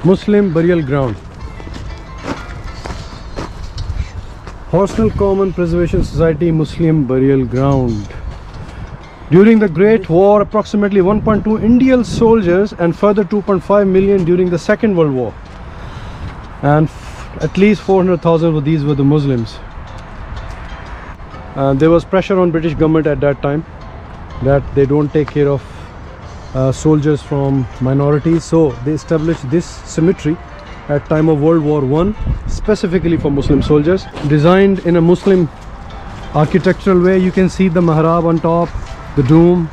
Muslim burial ground. Horsell Common Preservation Society Muslim burial ground. During the Great War, approximately 1.2 Indian soldiers and further 2.5 million during the Second World War. And at least 400,000 of these were the Muslims. There was pressure on British government at that time that they don't take care of soldiers from minorities, so they established this cemetery at time of World War I specifically for Muslim soldiers. Designed in a Muslim architectural way. You can see the mihrab on top, the dome,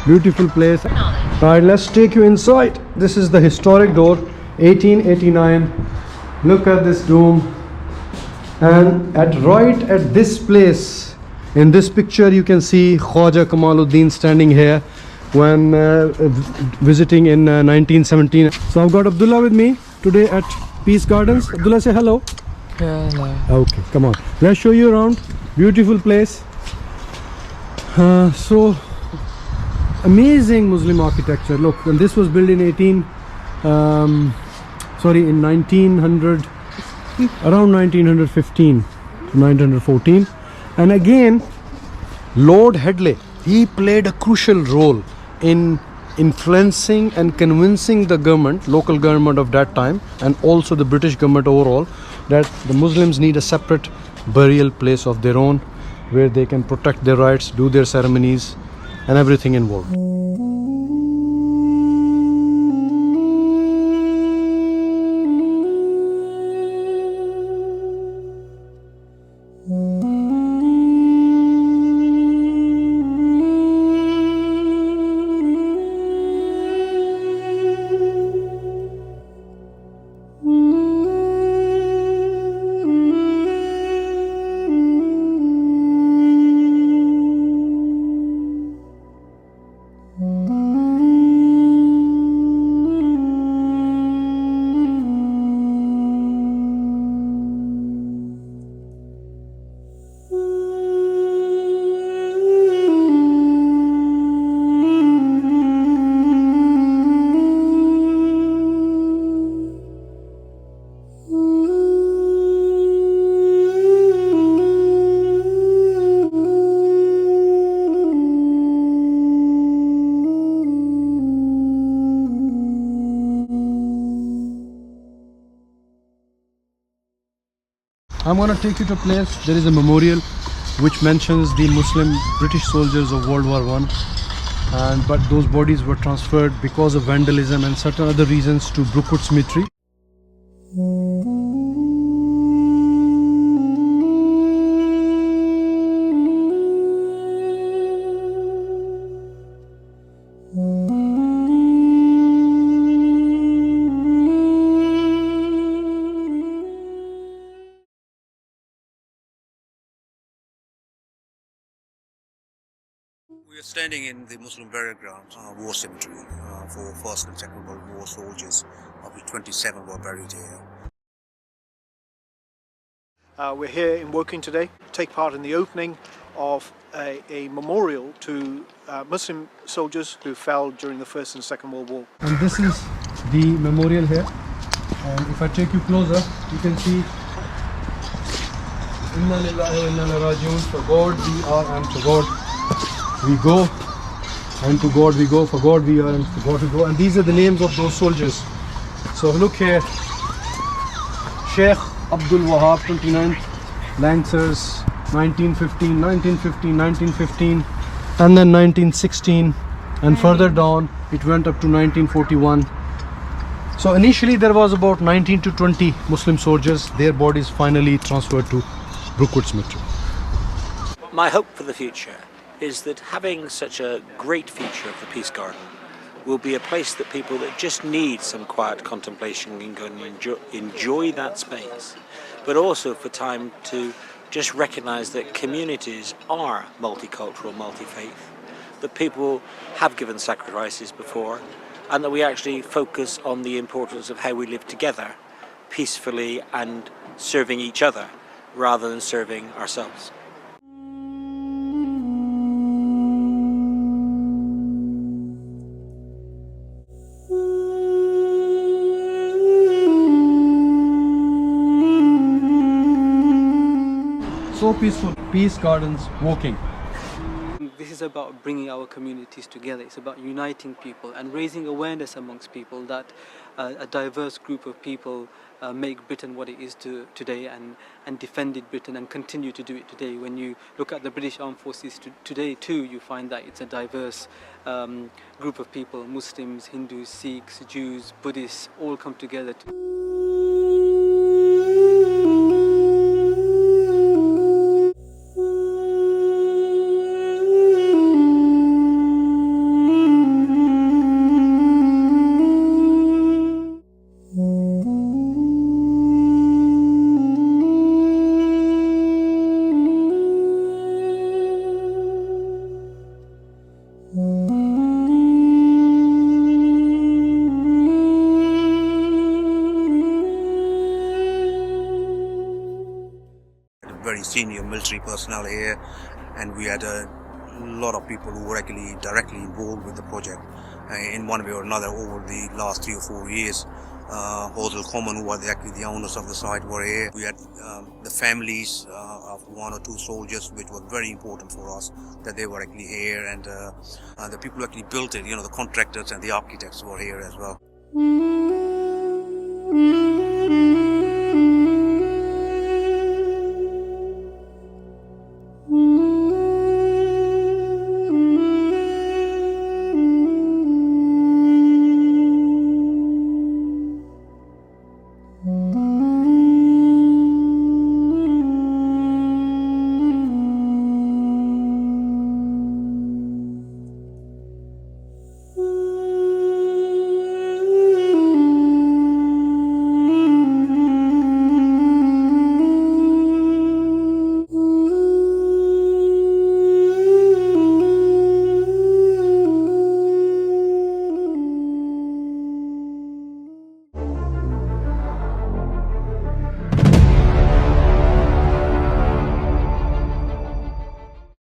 beautiful place. Alright, let's take you inside. This is the historic door, 1889. Look at this dome, and right at this place, in this picture you can see Khwaja Kamaluddin standing here when visiting in 1917. So I've got Abdullah with me today at Peace Gardens. Abdullah, say hello. Hello. Okay, come on. Let's show you around. Beautiful place. So amazing Muslim architecture. Look, and this was built in 1900, around 1915 to 1914. And again, Lord Headley, he played a crucial role in influencing and convincing the government, local government of that time, and also the British government overall, that the Muslims need a separate burial place of their own where they can protect their rights, do their ceremonies and everything involved. I'm going to take you to a place. There is a memorial which mentions the Muslim British soldiers of World War I, but those bodies were transferred because of vandalism and certain other reasons to Brookwood Cemetery. We are standing in the Muslim burial ground, war cemetery, for First and Second World War soldiers, of which 27 were buried here. We're here in Woking today to take part in the opening of a memorial to Muslim soldiers who fell during the First and Second World War. And this is the memorial here, and if I take you closer, you can see Inna lillahi wa inna ilaihi raji'un, for God we are and to God we go, and to God we go, for God we are and to God we go. And these are the names of those soldiers. So look here, Sheikh Abdul Wahab, 29th Lancers, 1915, 1915, 1915, and then 1916, and further down it went up to 1941. So initially there was about 19 to 20 Muslim soldiers. Their bodies finally transferred to Brookwood Cemetery. My hope for the future is that having such a great feature of the Peace Garden will be a place that people that just need some quiet contemplation can go and enjoy that space, but also for time to just recognise that communities are multicultural, multi-faith, that people have given sacrifices before, and that we actually focus on the importance of how we live together peacefully and serving each other rather than serving ourselves. So peaceful. Peace Gardens, Woking. This is about bringing our communities together. It's about uniting people and raising awareness amongst people that a diverse group of people make Britain what it is today and defended Britain and continue to do it today. When you look at the British Armed Forces today too, you find that it's a diverse group of people. Muslims, Hindus, Sikhs, Jews, Buddhists all come together. Very senior military personnel here, and we had a lot of people who were actually directly involved with the project in one way or another over the last 3 or 4 years. Horsell Common, who are actually the owners of the site, were here. We had the families of 1 or 2 soldiers, which was very important for us that they were actually here, and the people who actually built it, the contractors and the architects were here as well.